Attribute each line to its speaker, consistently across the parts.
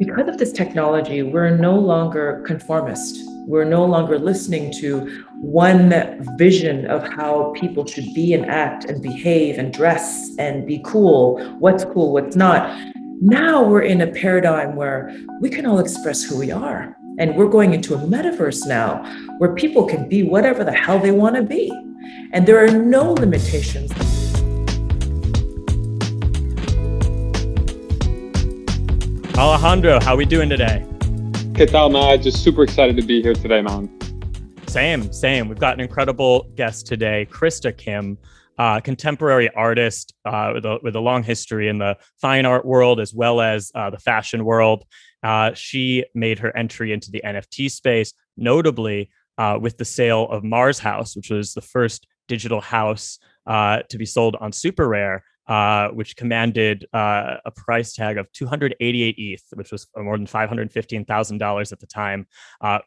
Speaker 1: Because of this technology, we're no longer conformist. We're no longer listening to one vision of how people should be and act and behave and dress and be cool, what's not. Now we're in a paradigm where we can all express who we are. And we're going into a metaverse now where people can be whatever the hell they want to be. And there are no limitations.
Speaker 2: Alejandro, how are we doing today?
Speaker 3: ¿Qué tal, man? Just super excited to be here today, man.
Speaker 2: Same. We've got an incredible guest today, Krista Kim, contemporary artist with a long history in the fine art world as well as the fashion world. She made her entry into the NFT space, notably with the sale of Mars House, which was the first digital house to be sold on SuperRare. Which commanded a price tag of 288 ETH, which was more than $515,000 at the time,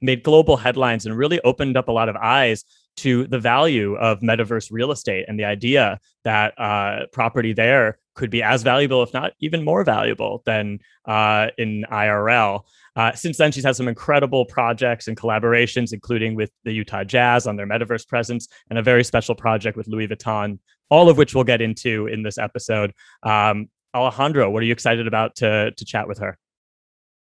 Speaker 2: made global headlines and really opened up a lot of eyes to the value of metaverse real estate and the idea that property there could be as valuable, if not even more valuable than in IRL. Since then, she's had some incredible projects and collaborations, including with the Utah Jazz on their metaverse presence and a very special project with Louis Vuitton, all of which we'll get into in this episode. Alejandro, what are you excited about to chat with her?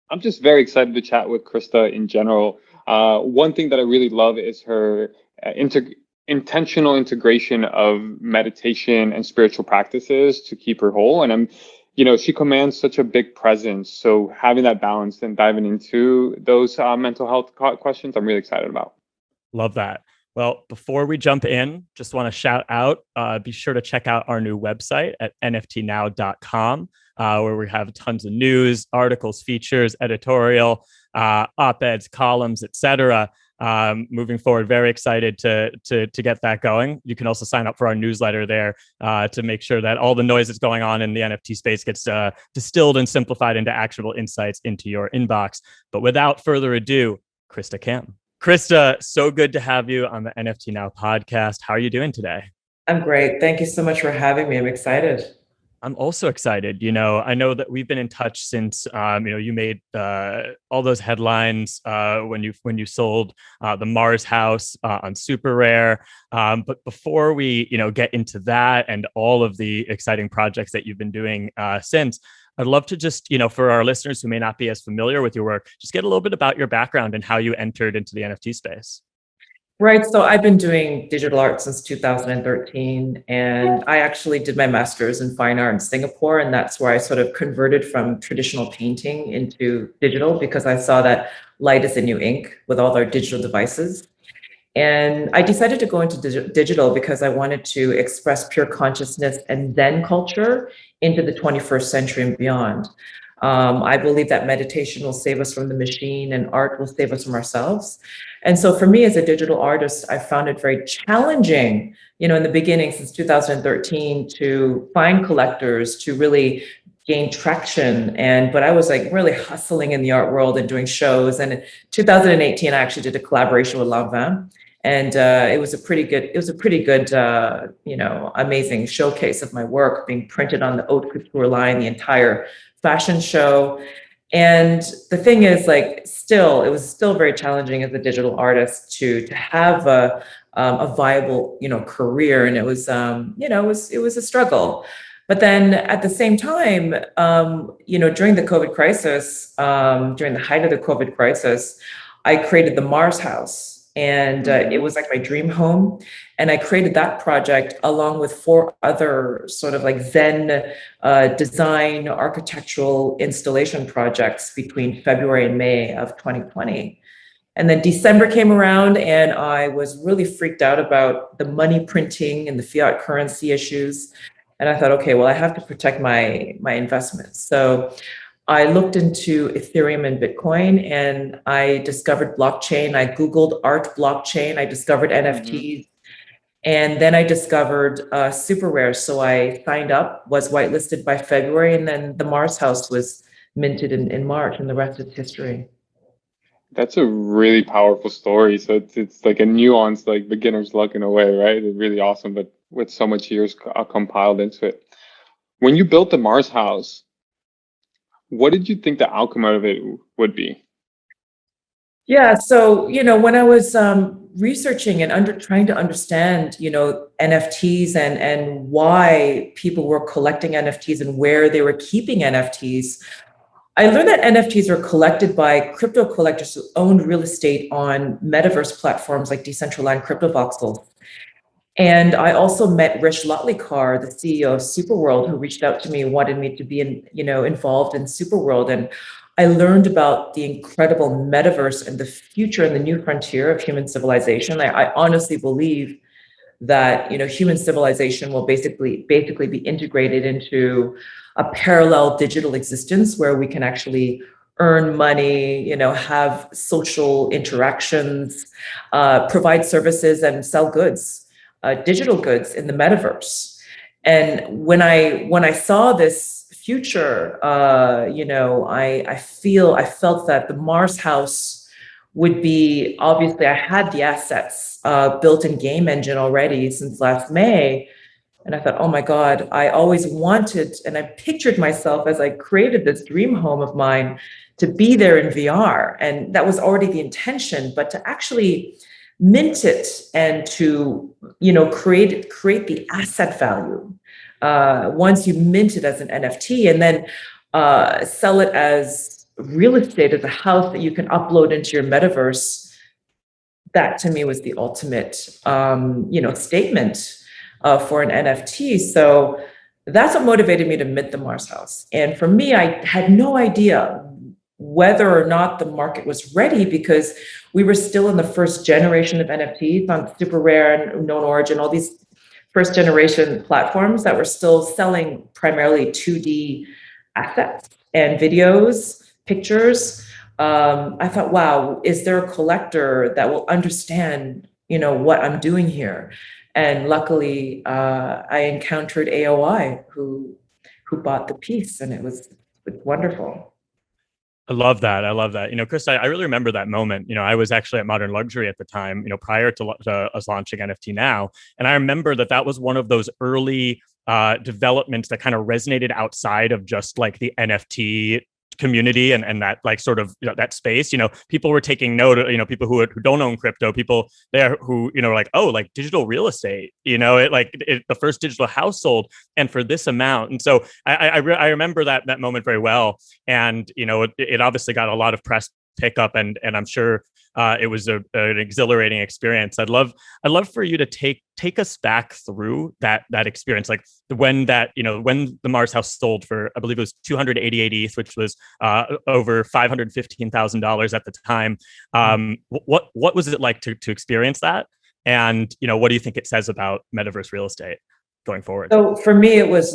Speaker 3: I'm just very excited to chat with Krista in general. One thing that I really love is her intentional integration of meditation and spiritual practices to keep her whole. And she commands such a big presence. So having that balance and diving into those mental health questions, I'm really excited about.
Speaker 2: Love that. Well, before we jump in, just want to shout out, be sure to check out our new website at nftnow.com, where we have tons of news, articles, features, editorial, op-eds, columns, etc. Moving forward, very excited to get that going. You can also sign up for our newsletter there to make sure that all the noise that's going on in the NFT space gets distilled and simplified into actionable insights into your inbox. But without further ado, Krista Kim. Krista, so good to have you on the NFT Now podcast. How are you doing today?
Speaker 1: I'm great. Thank you so much for having me. I'm excited.
Speaker 2: I'm also excited. I know that we've been in touch since, you made all those headlines when you sold the Mars House on SuperRare. But before we, get into that and all of the exciting projects that you've been doing since, I'd love to just, for our listeners who may not be as familiar with your work, just get a little bit about your background and how you entered into the NFT space.
Speaker 1: Right. So I've been doing digital art since 2013, and I actually did my master's in fine art in Singapore. And that's where I sort of converted from traditional painting into digital because I saw that light is the new ink with all our digital devices. And I decided to go into digital because I wanted to express pure consciousness and Zen culture into the 21st century and beyond. I believe that meditation will save us from the machine and art will save us from ourselves. And so for me as a digital artist, I found it very challenging, in the beginning since 2013 to find collectors to really gain traction. But I was like really hustling in the art world and doing shows. And in 2018, I actually did a collaboration with Lanvin. And it was a pretty good, amazing showcase of my work being printed on the haute couture line, the entire fashion show. And the thing is, it was still very challenging as a digital artist to have a viable, career. And it was, it was a struggle. But then at the same time, during the COVID crisis, during the height of the COVID crisis, I created the Mars House. And it was like my dream home. And I created that project along with 4 other sort of Zen design architectural installation projects between February and May of 2020. And then December came around and I was really freaked out about the money printing and the fiat currency issues. And I thought, okay, well, I have to protect my investments. So I looked into Ethereum and Bitcoin and I discovered blockchain. I Googled art blockchain. I discovered NFTs. And then I discovered SuperRare. So I signed up, was whitelisted by February, and then the Mars House was minted in March, and the rest is history.
Speaker 3: That's a really powerful story. So it's like a nuanced, beginner's luck in a way, right? It's really awesome, but with so much years compiled into it. When you built the Mars House, what did you think the outcome of it would be?
Speaker 1: Yeah, so, when I was researching and trying to understand, NFTs and why people were collecting NFTs and where they were keeping NFTs, I learned that NFTs are collected by crypto collectors who own real estate on Metaverse platforms like Decentraland CryptoVoxels. And I also met Rish Lotlikar, the CEO of SuperWorld, who reached out to me and wanted me to be involved in SuperWorld. And I learned about the incredible metaverse and the future and the new frontier of human civilization. I honestly believe that human civilization will basically be integrated into a parallel digital existence where we can actually earn money, have social interactions, provide services, and sell goods, digital goods in the metaverse. And when I saw this future, I felt that the Mars house would be, obviously I had the assets, built-in game engine already since last May. And I thought, oh my God, I always wanted, and I pictured myself as I created this dream home of mine to be there in VR. And that was already the intention, but to actually mint it and to, create the asset value. Once you mint it as an NFT and then sell it as real estate, as a house that you can upload into your metaverse, that to me was the ultimate, statement for an NFT. So that's what motivated me to mint the Mars house. And for me, I had no idea whether or not the market was ready because we were still in the first generation of NFTs on SuperRare and Known Origin, all these first generation platforms that were still selling primarily 2D assets and videos, pictures. I thought, wow, is there a collector that will understand, what I'm doing here? And luckily, I encountered AOI who bought the piece, and it was wonderful.
Speaker 2: I love that. Chris, I really remember that moment. I was actually at Modern Luxury at the time, prior to us launching NFT Now. And I remember that was one of those early developments that kind of resonated outside of just like the NFT community and that like sort of that space. People were taking note of, people who don't own crypto, people there who like, oh, like digital real estate, the first digital household, and for this amount. And so I remember that moment very well. And it obviously got a lot of press pickup, and I'm sure it was an exhilarating experience. I'd love for you to take us back through that experience, like when the Mars house sold for, I believe it was 288 ETH, which was over $515,000 at the time. What was it like to experience that? And what do you think it says about metaverse real estate going forward?
Speaker 1: So for me, it was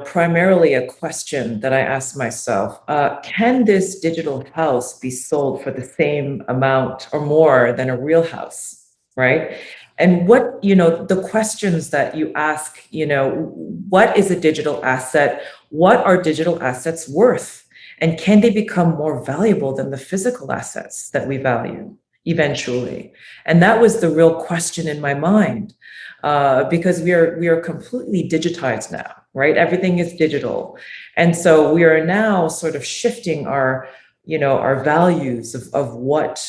Speaker 1: primarily a question that I asked myself: can this digital house be sold for the same amount or more than a real house, right? And what the questions that you ask, what is a digital asset? What are digital assets worth? And can they become more valuable than the physical assets that we value eventually? And that was the real question in my mind. Because we are completely digitized now, right? Everything is digital. And so we are now sort of shifting our values of what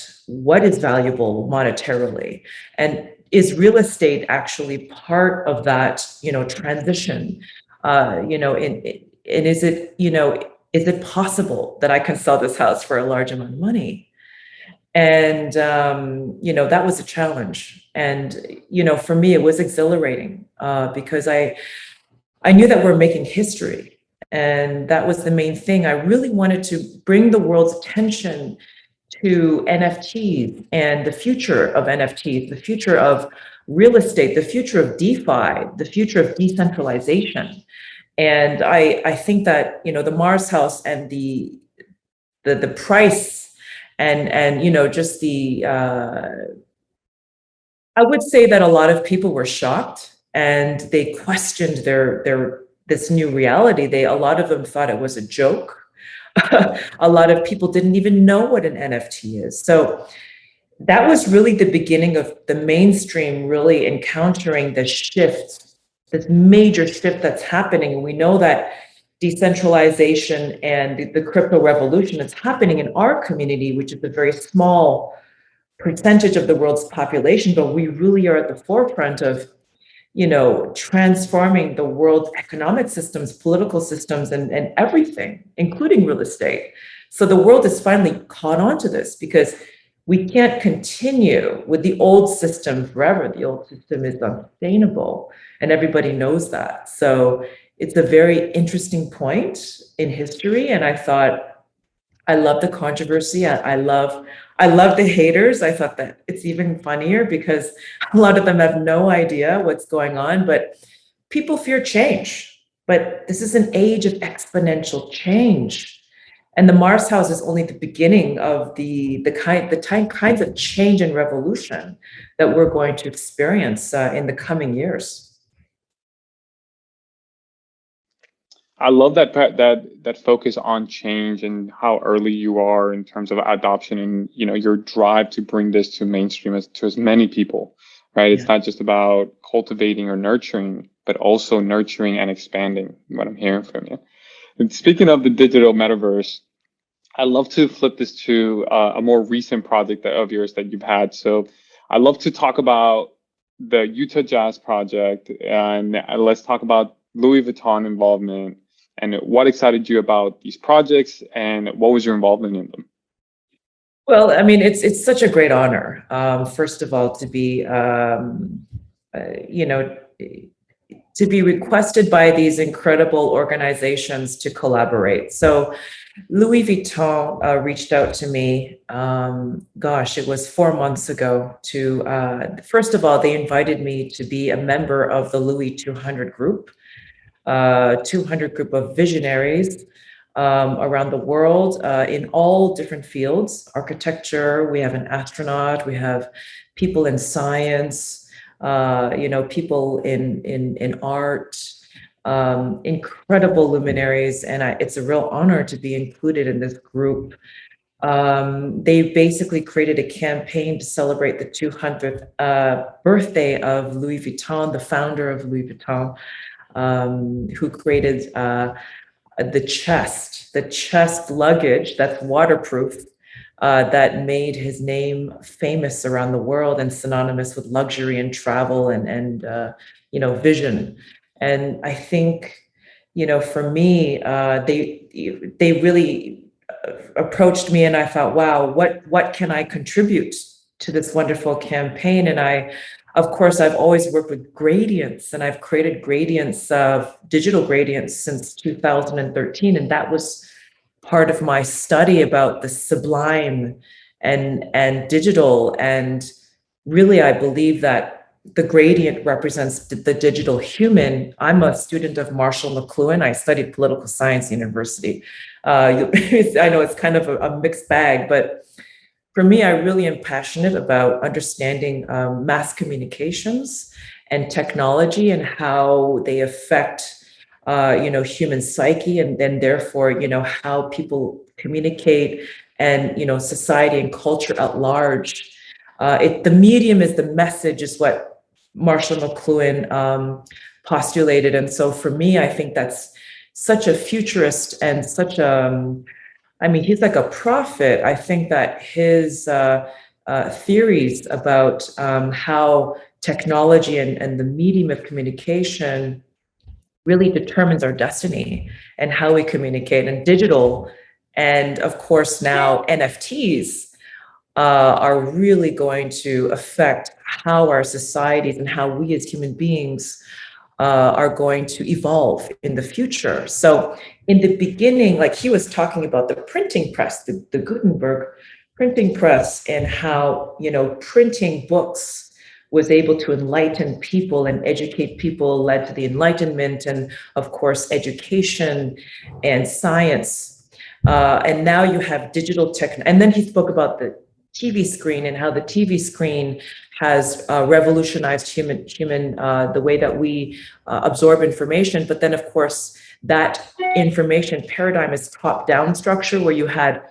Speaker 1: is valuable monetarily. And is real estate actually part of that, transition? And is it possible that I can sell this house for a large amount of money? And, that was a challenge. And, for me, it was exhilarating because I knew that we're making history. And that was the main thing. I really wanted to bring the world's attention to NFTs and the future of NFTs, the future of real estate, the future of DeFi, the future of decentralization. And I think that, the Mars house and the price and just I would say that a lot of people were shocked and they questioned this new reality. A lot of them thought it was a joke. A lot of people didn't even know what an NFT is. So that was really the beginning of the mainstream really encountering this shift, this major shift that's happening. And we know that decentralization and the crypto revolution that's happening in our community, which is a very small percentage of the world's population, but we really are at the forefront of, transforming the world's economic systems, political systems, and everything, including real estate. So the world has finally caught on to this, because we can't continue with the old system forever. The old system is unsustainable, and everybody knows that. So it's a very interesting point in history. And I thought, I love the controversy. I love the haters. I thought that it's even funnier because a lot of them have no idea what's going on, but people fear change. But this is an age of exponential change. And the Mars House is only the beginning of the kinds of change and revolution that we're going to experience in the coming years.
Speaker 3: I love that focus on change and how early you are in terms of adoption, and your drive to bring this to mainstream to as many people, right? It's not just about cultivating or nurturing, but also nurturing and expanding, what I'm hearing from you. And speaking of the digital metaverse, I'd love to flip this to a more recent project of yours that you've had. So I'd love to talk about the Utah Jazz project, and let's talk about Louis Vuitton involvement, and what excited you about these projects, and what was your involvement in them?
Speaker 1: Well, I mean, it's such a great honor, first of all, to be, to be requested by these incredible organizations to collaborate. So Louis Vuitton reached out to me, it was 4 months ago, to, first of all, they invited me to be a member of the Louis 200 group, 200 group of visionaries around the world in all different fields. Architecture, we have an astronaut, we have people in science, people in art, incredible luminaries. And it's a real honor to be included in this group. They basically created a campaign to celebrate the 200th birthday of Louis Vuitton, the founder of Louis Vuitton, who created the chest luggage that's waterproof, that made his name famous around the world and synonymous with luxury and travel and vision. And I think, for me, they really approached me, and I thought, wow, what can I contribute to this wonderful campaign? And of course, I've always worked with gradients, and I've created gradients, digital gradients, since 2013. And that was part of my study about the sublime and digital. And really, I believe that the gradient represents the digital human. I'm a student of Marshall McLuhan. I studied political science university. I know it's kind of a mixed bag, but for me, I really am passionate about understanding mass communications and technology and how they affect, human psyche, and then therefore, how people communicate, and, society and culture at large. The medium is the message, is what Marshall McLuhan postulated. And so for me, I think that's such a futurist and such he's like a prophet. I think that his theories about how technology and the medium of communication really determines our destiny and how we communicate. And digital, and of course now NFTs, are really going to affect how our societies and how we as human beings are going to evolve in the future. So in the beginning, like he was talking about the printing press, the Gutenberg printing press, and how, printing books was able to enlighten people and educate people, led to the Enlightenment, and of course, education and science. And now you have digital tech. And then he spoke about the TV screen and how the TV screen has revolutionized the way that we absorb information. But then, of course, that information paradigm is top-down structure, where you had,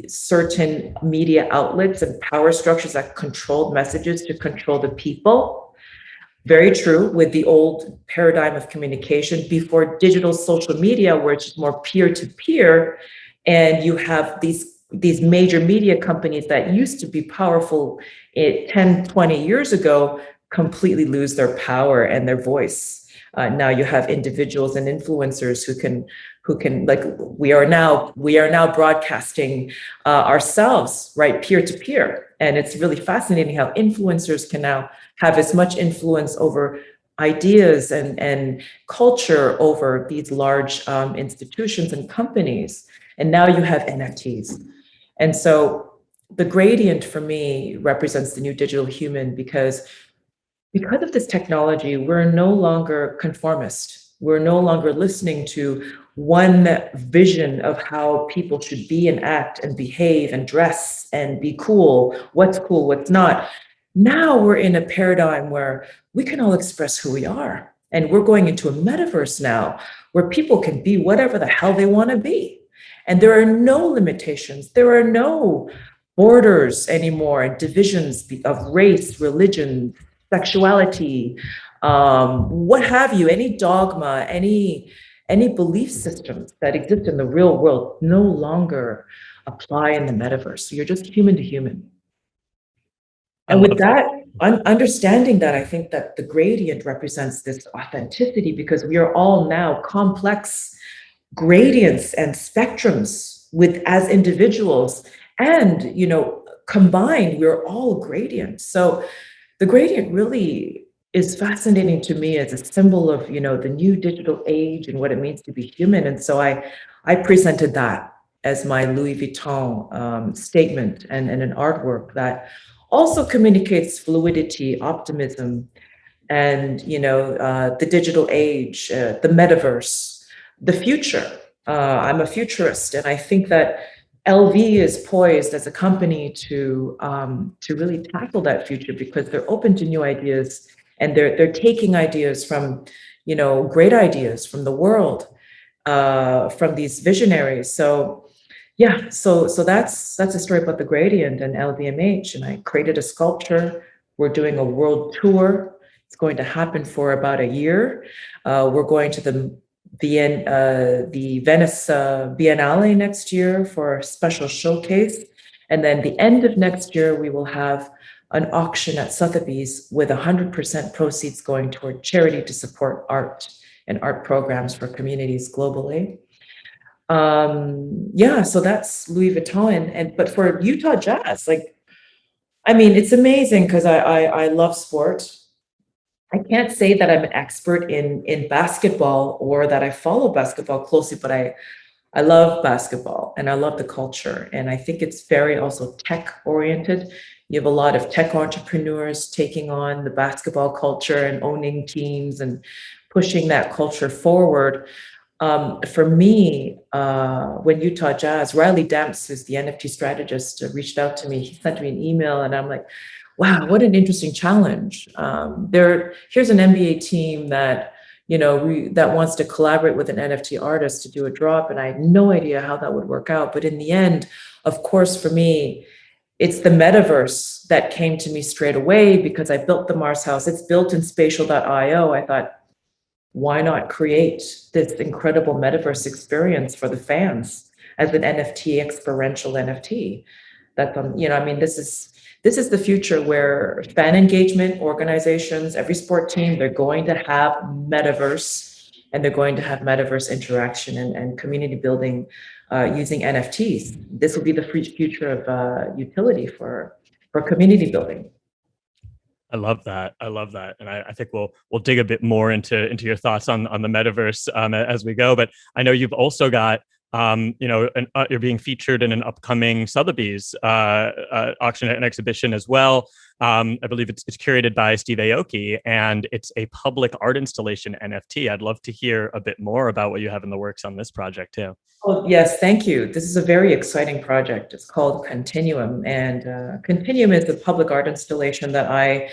Speaker 1: certain media outlets and power structures that controlled messages to control the people. very true with the old paradigm of communication before digital social media, where it's more peer-to-peer, and you have these major media companies that used to be powerful 10, 20 years ago, completely lose their power and their voice. Now you have individuals and influencers who can like we are now broadcasting ourselves, right, peer to peer, and it's really fascinating how influencers can now have as much influence over ideas and culture over these large institutions and companies. And now you have NFTs. And so the gradient for me represents the new digital human because of this technology, we're no longer conformist. We're no longer listening to one vision of how people should be and act and behave and dress and be cool, what's not. Now we're in a paradigm where we can all express who we are. And we're going into a metaverse now where people can be whatever the hell they want to be. And there are no limitations. There are no borders anymore, divisions of race, religion, sexuality, what have you, any dogma, any belief systems that exist in the real world no longer apply in the metaverse. So you're just human to human. And with that, understanding that, I think that the gradient represents this authenticity because we are all now complex gradients and spectrums as individuals, and combined we're all gradients. So the gradient really is fascinating to me as a symbol of the new digital age and what it means to be human. And so I presented that as my Louis Vuitton statement and an artwork that also communicates fluidity, optimism, and the digital age, the metaverse, the future. I'm a futurist, and I think that LV is poised as a company to really tackle that future because they're open to new ideas, and they're taking ideas from great ideas from the world, from these visionaries. So yeah, so that's a story about the gradient and LVMH, and I created a sculpture. We're doing a world tour. It's going to happen for about a year. We're going to the Venice Biennale next year for a special showcase. And then the end of next year, we will have an auction at Sotheby's with 100% proceeds going toward charity to support art and art programs for communities globally. Yeah, so that's Louis Vuitton. But for Utah Jazz, it's amazing because I love sport. I can't say that I'm an expert in basketball or that I follow basketball closely, but I love basketball and I love the culture. And I think it's very also tech oriented. You have a lot of tech entrepreneurs taking on the basketball culture and owning teams and pushing that culture forward. For me, when Utah Jazz, Riley Demps, who's the NFT strategist, reached out to me, he sent me an email and I'm like, wow, what an interesting challenge. Here's an NBA team that, that wants to collaborate with an NFT artist to do a drop. And I had no idea how that would work out. But in the end, of course, for me, it's the metaverse that came to me straight away because I built the Mars house. It's built in spatial.io. I thought, why not create this incredible metaverse experience for the fans as an NFT, experiential NFT? That's, this is the future where fan engagement organizations, every sport team, they're going to have metaverse, and they're going to have metaverse interaction and community building using NFTs. This will be the future of utility for community building.
Speaker 2: I love that. And I think we'll dig a bit more into your thoughts on the metaverse as we go. But I know you've also got you're being featured in an upcoming Sotheby's auction and exhibition as well. I believe it's curated by Steve Aoki, and it's a public art installation NFT. I'd love to hear a bit more about what you have in the works on this project too.
Speaker 1: Oh, yes, thank you. This is a very exciting project. It's called Continuum, and Continuum is a public art installation that I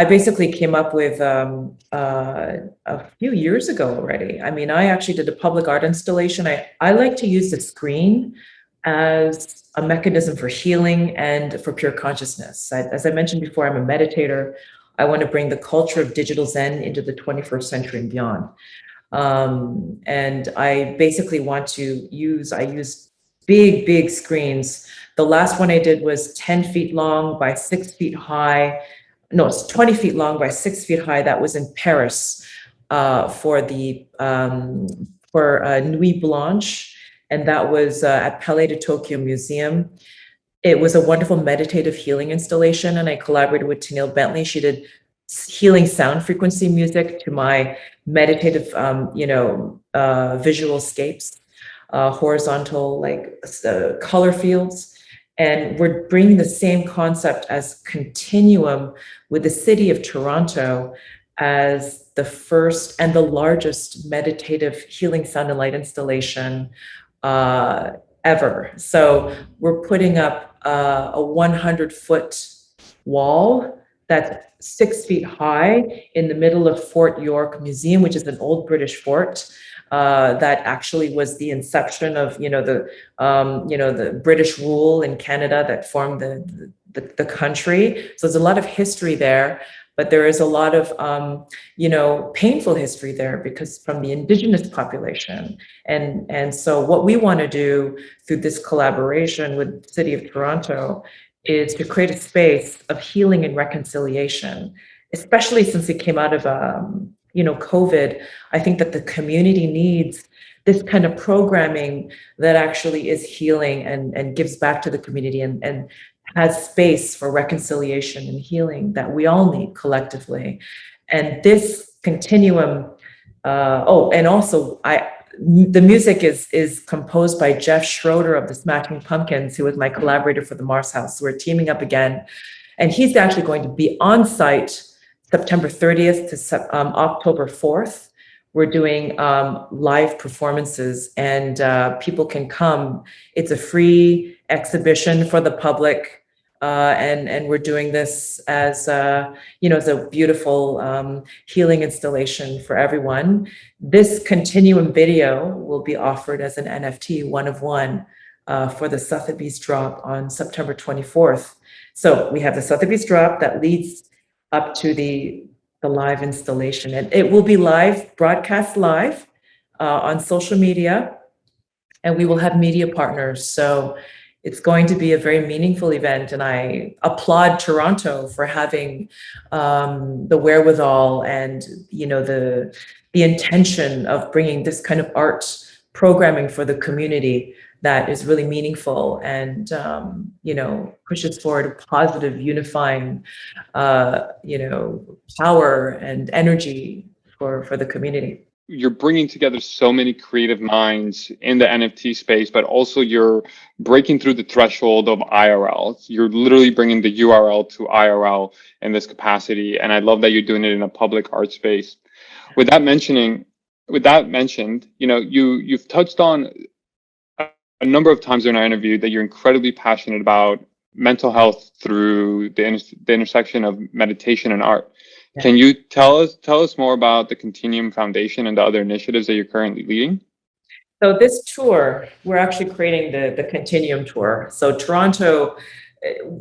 Speaker 1: basically came up with a few years ago already. I actually did a public art installation. I like to use the screen as a mechanism for healing and for pure consciousness. As I mentioned before, I'm a meditator. I want to bring the culture of digital Zen into the 21st century and beyond. And I basically want to I use big screens. The last one I did was 10 feet long by 6 feet high. No, it's 20 feet long by 6 feet high. That was in Paris for Nuit Blanche. And that was at Palais de Tokyo Museum. It was a wonderful meditative healing installation. And I collaborated with Tennille Bentley. She did healing sound frequency music to my meditative, visual scapes, horizontal, like color fields. And we're bringing the same concept as Continuum with the city of Toronto as the first and the largest meditative healing sound and light installation ever. So we're putting up a 100-foot wall that's 6 feet high in the middle of Fort York Museum, which is an old British fort that actually was the inception of the British rule in Canada that formed the country. So there's a lot of history there, but there is a lot of painful history there because from the Indigenous population. And so what we want to do through this collaboration with the City of Toronto is to create a space of healing and reconciliation, especially since it came out of COVID. I think that the community needs this kind of programming that actually is healing and gives back to the community and has space for reconciliation and healing that we all need collectively. And this continuum, and also the music is composed by Jeff Schroeder of the Smashing Pumpkins, who was my collaborator for the Mars House. So we're teaming up again. And he's actually going to be on site September 30th to October 4th. We're doing live performances and people can come. It's a free exhibition for the public. And we're doing this as as a beautiful healing installation for everyone. This Continuum video will be offered as an NFT, one of one, for the Sotheby's drop on September 24th. So we have the Sotheby's drop that leads up to the live installation, and it will be broadcast live on social media, and we will have media partners. So it's going to be a very meaningful event, and I applaud Toronto for having the wherewithal and the intention of bringing this kind of art programming for the community that is really meaningful and pushes forward a positive, unifying, power and energy for the community.
Speaker 3: You're bringing together so many creative minds in the NFT space, but also you're breaking through the threshold of IRL. You're literally bringing the URL to IRL in this capacity. And I love that you're doing it in a public art space. With that mentioned, you've touched on a number of times in our interview that you're incredibly passionate about mental health through the intersection of meditation and art. Yeah. Can you tell us more about the Continuum Foundation and the other initiatives that you're currently leading?
Speaker 1: So this tour, we're actually creating the Continuum tour. So Toronto,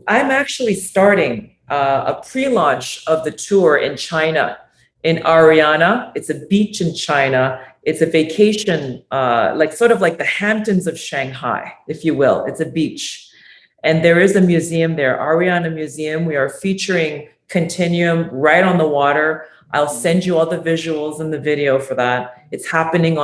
Speaker 1: I'm actually starting a pre-launch of the tour in China, in Ariana. It's a beach in China. It's a vacation, sort of like the Hamptons of Shanghai, if you will. It's a beach. And there is a museum there, Ariana Museum. We are featuring Continuum right on the water. I'll send you all the visuals and the video for that. It's happening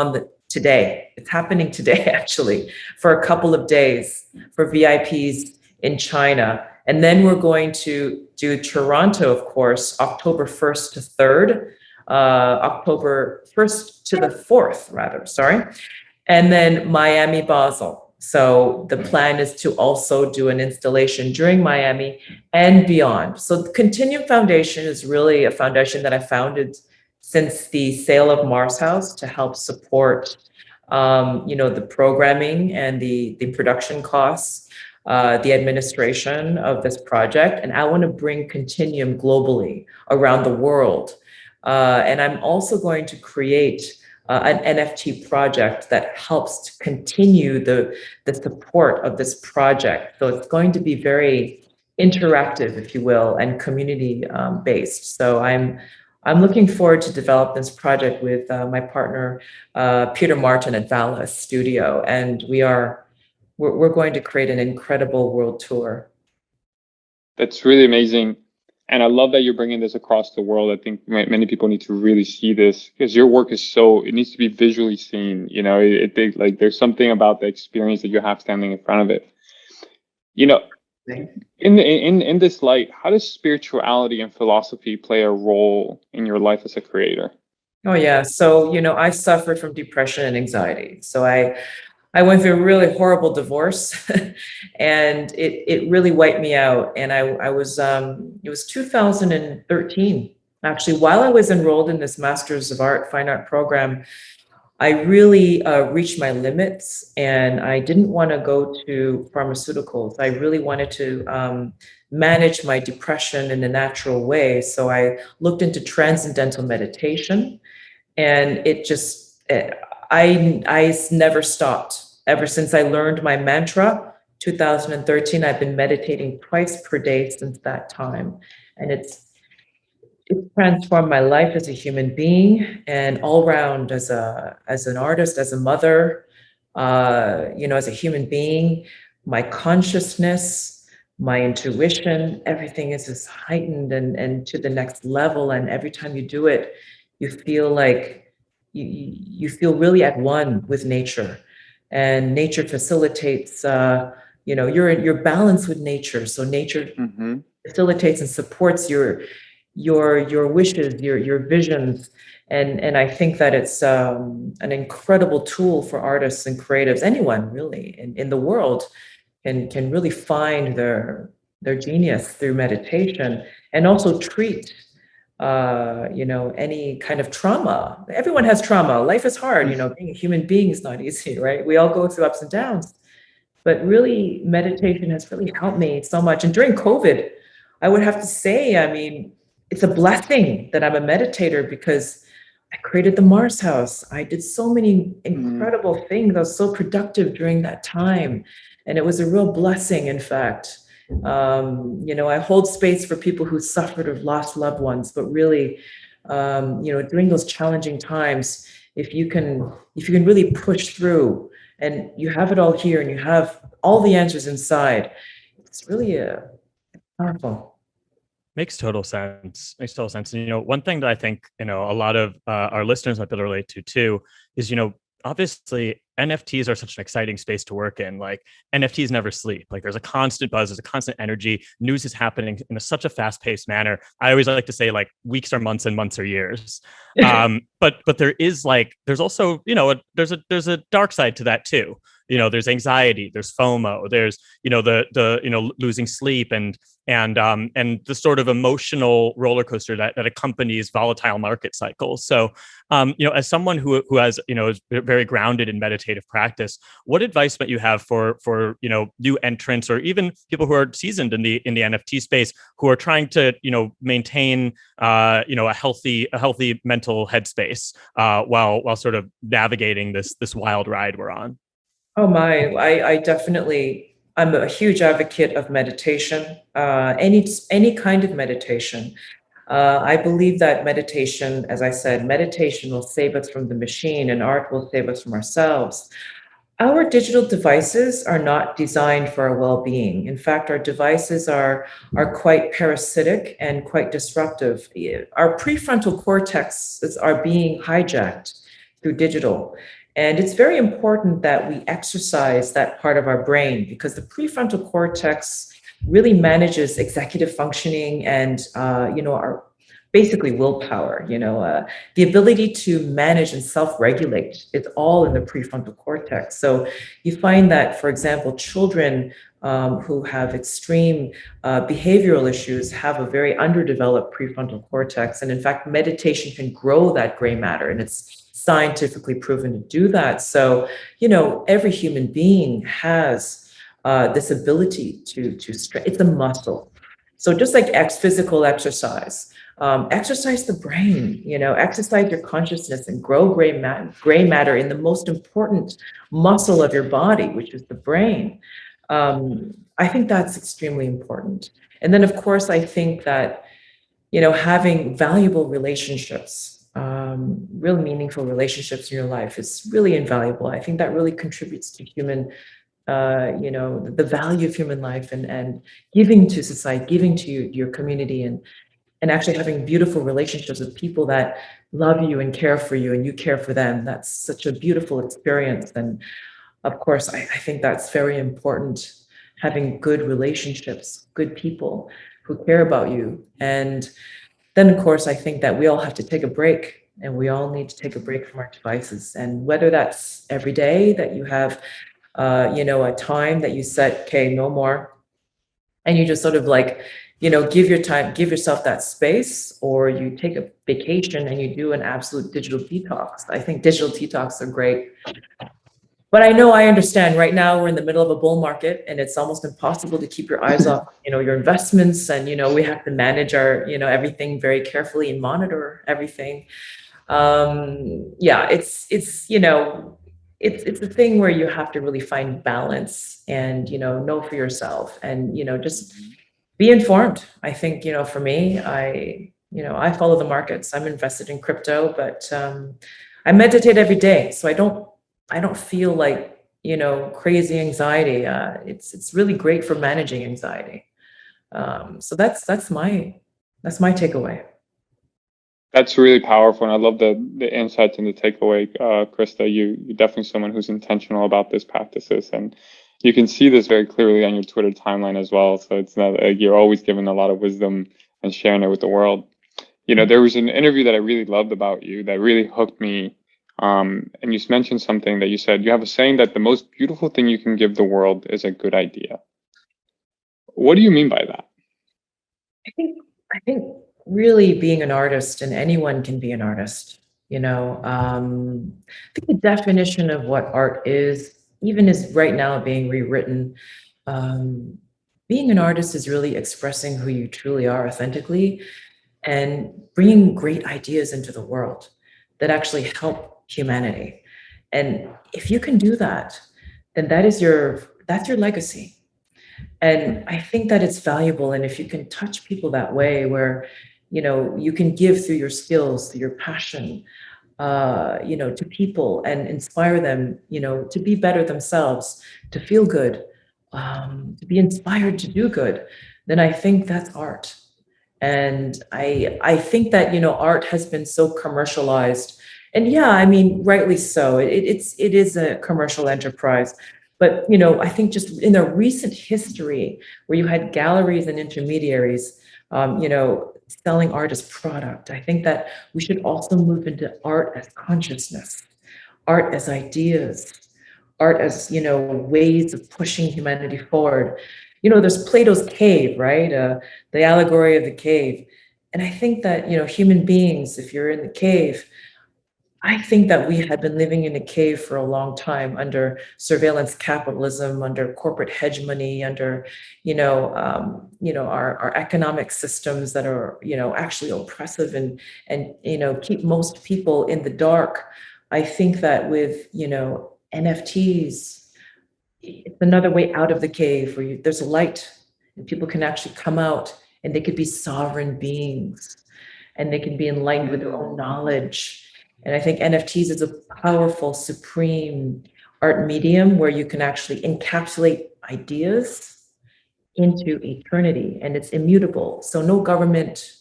Speaker 1: today. It's happening today, actually, for a couple of days for VIPs in China. And then we're going to do Toronto, of course, October 1st to 3rd, October 1st to the 4th, rather, sorry. And then Miami, Basel. So the plan is to also do an installation during Miami and beyond. So the Continuum Foundation is really a foundation that I founded since the sale of Mars House to help support, the programming and the production costs, the administration of this project. And I want to bring Continuum globally around the world. And I'm also going to create an NFT project that helps to continue the support of this project. So it's going to be very interactive, if you will, and community based. So I'm looking forward to develop this project with my partner Peter Martin at Valis Studio, and we're going to create an incredible world tour.
Speaker 3: That's really amazing. And I love that you're bringing this across the world. I think many people need to really see this because your work is it needs to be visually seen. You know, like there's something about the experience that you have standing in front of it. You know, in this light, how does spirituality and philosophy play a role in your life as a creator?
Speaker 1: Oh yeah. So, I suffered from depression and anxiety. So I went through a really horrible divorce and it really wiped me out. And I was, it was 2013, actually, while I was enrolled in this Masters of Fine Art program, I really reached my limits and I didn't want to go to pharmaceuticals. I really wanted to manage my depression in a natural way. So I looked into transcendental meditation, and I never stopped. Ever since I learned my mantra, 2013, I've been meditating twice per day since that time. And it's transformed my life as a human being and all around as an artist, as a mother, as a human being. My consciousness, my intuition, everything is just heightened and to the next level. And every time you do it, you feel like you feel really at one with nature, and nature facilitates. You're balanced with nature, so nature facilitates and supports your wishes, your visions, and I think that it's an incredible tool for artists and creatives. Anyone really in the world can really find their genius through meditation, and also treat any kind of trauma. Everyone has trauma. Life is hard. Being a human being is not easy, right? We all go through ups and downs. But really, meditation has really helped me so much. And during COVID, I would have to say, I mean, it's a blessing that I'm a meditator because I created the Mars House. I did so many incredible things. I was so productive during that time. And it was a real blessing, in fact. I hold space for people who suffered or lost loved ones, but really, during those challenging times, if you can really push through and you have it all here and you have all the answers inside, it's really powerful.
Speaker 2: Makes total sense. And, one thing that I think, a lot of our listeners might be able to relate to too is, obviously NFTs are such an exciting space to work in. Like NFTs never sleep. Like there's a constant buzz, there's a constant energy. News is happening in such a fast-paced manner. I always like to say like weeks are months and months are years. But there's also, there's a dark side to that too. There's anxiety, there's FOMO, there's, the losing sleep and the sort of emotional roller coaster that accompanies volatile market cycles. So, as someone who has, is very grounded in meditative practice, what advice might you have for new entrants or even people who are seasoned in the NFT space who are trying to, maintain, a healthy mental headspace while sort of navigating this wild ride we're on?
Speaker 1: Oh my, I'm a huge advocate of meditation, any kind of meditation. I believe that meditation, as I said, meditation will save us from the machine and art will save us from ourselves. Our digital devices are not designed for our well-being. In fact, our devices are quite parasitic and quite disruptive. Our prefrontal cortexes are being hijacked through digital. And it's very important that we exercise that part of our brain because the prefrontal cortex really manages executive functioning and, our basically willpower, the ability to manage and self-regulate. It's all in the prefrontal cortex. So you find that, for example, children who have extreme behavioral issues have a very underdeveloped prefrontal cortex. And in fact, meditation can grow that gray matter, and it's scientifically proven to do that. So, every human being has this ability to stretch. It's a muscle. So just like physical exercise, exercise the brain, exercise your consciousness and grow gray matter in the most important muscle of your body, which is the brain. I think that's extremely important. And then, of course, I think that, having valuable relationships, real meaningful relationships in your life is really invaluable. I think that really contributes to the value of human life, and giving to society, giving to your community, and actually having beautiful relationships with people that love you and care for you and you care for them. That's such a beautiful experience. And of course, I think that's very important, having good relationships, good people who care about you. And then, of course, I think that we all have to take a break, and we all need to take a break from our devices. And whether that's every day that you have, a time that you set, okay, no more, and you just sort of like, give yourself that space, or you take a vacation and you do an absolute digital detox. I think digital detox are great. But I understand right now we're in the middle of a bull market, and it's almost impossible to keep your eyes off, your investments. And, we have to manage our, everything very carefully and monitor everything. Yeah, it's a thing where you have to really find balance and, know for yourself, and, just be informed. I think, for me, I follow the markets. I'm invested in crypto, but I meditate every day. So I don't feel like, crazy anxiety. It's really great for managing anxiety. So that's my takeaway.
Speaker 3: That's really powerful, and I love the insights and the takeaway, Krista. You're definitely someone who's intentional about these practices, and you can see this very clearly on your Twitter timeline as well. So it's not you're always giving a lot of wisdom and sharing it with the world. There was an interview that I really loved about you that really hooked me. And you mentioned something that you said, you have a saying that the most beautiful thing you can give the world is a good idea. What do you mean by that?
Speaker 1: I think really being an artist, and anyone can be an artist, I think the definition of what art is, even is right now being rewritten. Being an artist is really expressing who you truly are authentically, and bringing great ideas into the world that actually help humanity. And if you can do that, then that's your legacy. And I think that it's valuable. And if you can touch people that way, where, you can give through your skills, through your passion, to people, and inspire them, to be better themselves, to feel good, to be inspired to do good, then I think that's art. And I think that, art has been so commercialized, and yeah, I mean, rightly so. It is a commercial enterprise. But, I think just in the recent history where you had galleries and intermediaries, selling art as product, I think that we should also move into art as consciousness, art as ideas, art as, ways of pushing humanity forward. There's Plato's cave, right? The allegory of the cave. And I think that, human beings, if you're in the cave, I think that we had been living in a cave for a long time, under surveillance capitalism, under corporate hegemony, under, our economic systems that are, actually oppressive, and keep most people in the dark. I think that with, NFTs, it's another way out of the cave, where there's a light, and people can actually come out, and they could be sovereign beings, and they can be enlightened with their own knowledge. And I think NFTs is a powerful, supreme art medium where you can actually encapsulate ideas into eternity, and it's immutable. So no government,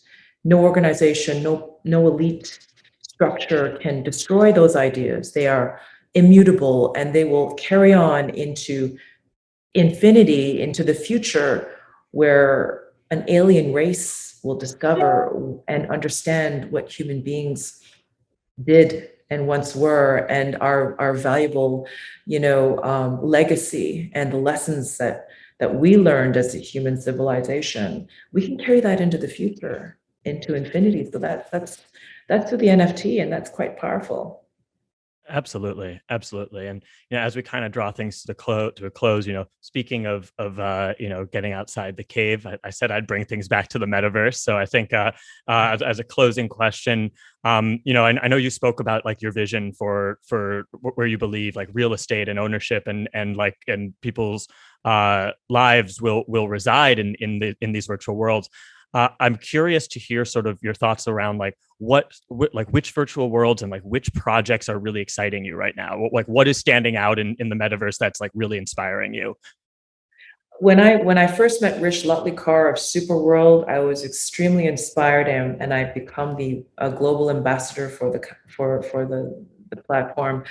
Speaker 1: no organization, no elite structure can destroy those ideas. They are immutable, and they will carry on into infinity, into the future, where an alien race will discover and understand what human beings did and once were, and our valuable, legacy, and the lessons that we learned as a human civilization. We can carry that into the future, into infinity. So that's through the NFT, and that's quite powerful.
Speaker 2: Absolutely, absolutely. And as we kind of draw things to a close, speaking of getting outside the cave, I said I'd bring things back to the metaverse. So I think as a closing question, I know you spoke about like your vision for where you believe like real estate and ownership and people's lives will reside in these virtual worlds. I'm curious to hear sort of your thoughts around like which virtual worlds and like which projects are really exciting you right now. Like what is standing out in the metaverse that's like really inspiring you?
Speaker 1: When I first met Rich Lutley-Carr of Superworld, I was extremely inspired, and I've become the global ambassador for the platform.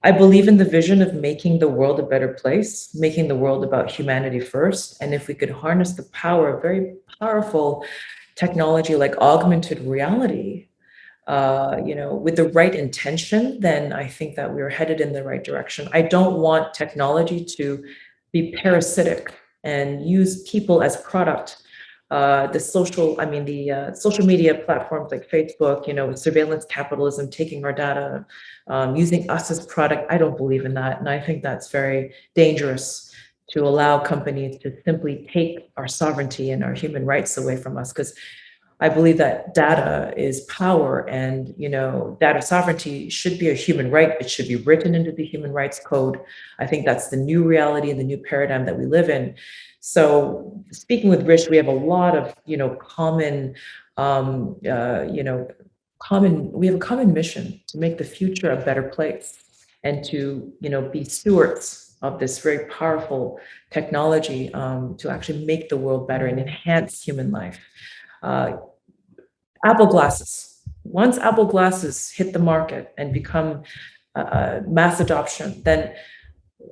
Speaker 1: I believe in the vision of making the world a better place, making the world about humanity first. And if we could harness the power of very powerful technology like augmented reality, with the right intention, then I think that we're headed in the right direction. I don't want technology to be parasitic and use people as product. The social media platforms like Facebook, with surveillance capitalism, taking our data, using us as product. I don't believe in that. And I think that's very dangerous to allow companies to simply take our sovereignty and our human rights away from us. Because I believe that data is power, and data sovereignty should be a human right. It should be written into the Human Rights Code. I think that's the new reality and the new paradigm that we live in. So, speaking with Rich, we have a lot of common, we have a common mission to make the future a better place, and to be stewards of this very powerful technology to actually make the world better and enhance human life. Apple glasses. Once Apple glasses hit the market and become mass adoption, then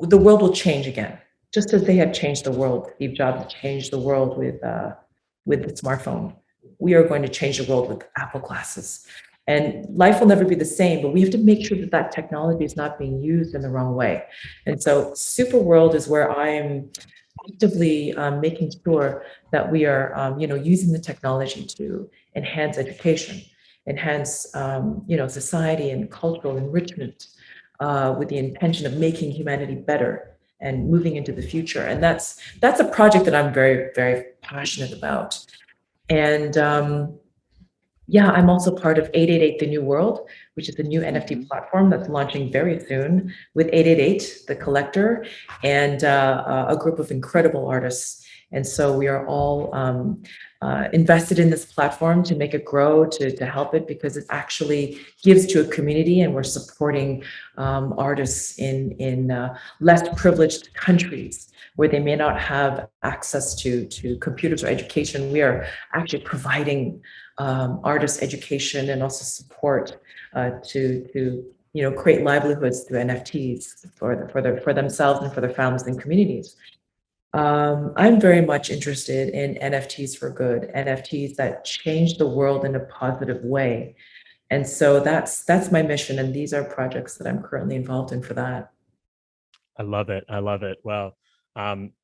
Speaker 1: the world will change again. Just as they had changed the world, Steve Jobs changed the world with the smartphone. We are going to change the world with Apple glasses. And life will never be the same, but we have to make sure that that technology is not being used in the wrong way. And so Superworld is where I am actively making sure that we are, using the technology to enhance education, enhance, society and cultural enrichment with the intention of making humanity better and moving into the future. And that's a project that I'm very, very passionate about. And I'm also part of 888 The New World, which is a new NFT platform that's launching very soon with 888, the collector, and a group of incredible artists. And so we are all invested in this platform to make it grow, to help it, because it actually gives to a community, and we're supporting artists in less privileged countries where they may not have access to computers or education. We are actually providing artist education and also support to create livelihoods through NFTs for themselves and for their families and communities. I'm very much interested in NFTs for good, NFTs that change the world in a positive way. And so that's my mission, and these are projects that I'm currently involved in for that.
Speaker 2: I love it. I love it. Well,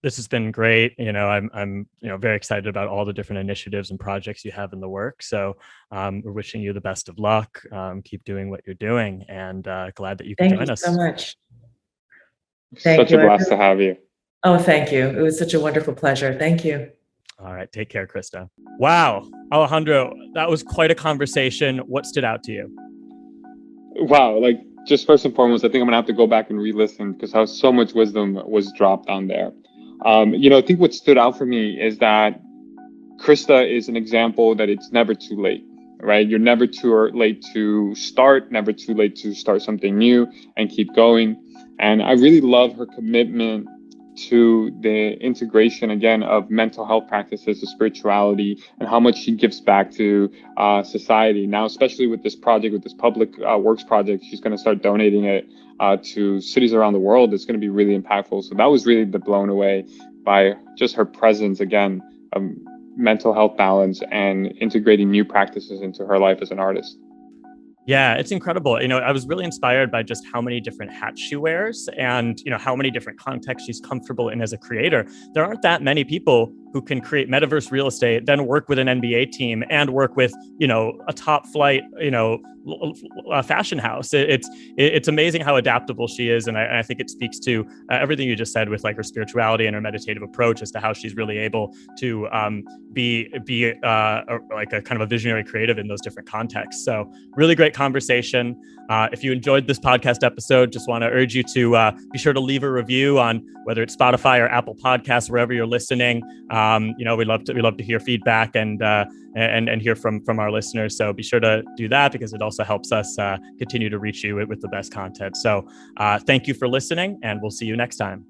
Speaker 2: this has been great. I'm very excited about all the different initiatives and projects you have in the work. So we're wishing you the best of luck. Keep doing what you're doing, and glad that you could join us.
Speaker 1: Thank you so much.
Speaker 3: Such a blast to have you.
Speaker 1: Oh, thank you. It was such a wonderful pleasure. Thank you.
Speaker 2: All right. Take care, Krista. Wow. Alejandro, that was quite a conversation. What stood out to you?
Speaker 3: Wow. Just first and foremost, I think I'm gonna have to go back and re-listen, because how so much wisdom was dropped on there. I think what stood out for me is that Krista is an example that it's never too late, right? You're never too late to start, never too late to start something new and keep going. And I really love her commitment to the integration, again, of mental health practices, of spirituality, and how much she gives back to society. Now, especially with this project, with this public works project, she's going to start donating it to cities around the world. It's going to be really impactful. So that was really blown away by just her presence, again, mental health balance and integrating new practices into her life as an artist.
Speaker 2: Yeah, it's incredible. I was really inspired by just how many different hats she wears, and how many different contexts she's comfortable in as a creator. There aren't that many people who can create metaverse real estate, then work with an NBA team and work with, a top flight, fashion house. It's amazing how adaptable she is. And I think it speaks to everything you just said with like her spirituality and her meditative approach as to how she's really able to be like a kind of a visionary creative in those different contexts. So really great conversation. If you enjoyed this podcast episode, just want to urge you to be sure to leave a review on whether it's Spotify or Apple Podcasts, wherever you're listening. We love to hear feedback and hear from our listeners. So be sure to do that because it also helps us continue to reach you with the best content. So thank you for listening, and we'll see you next time.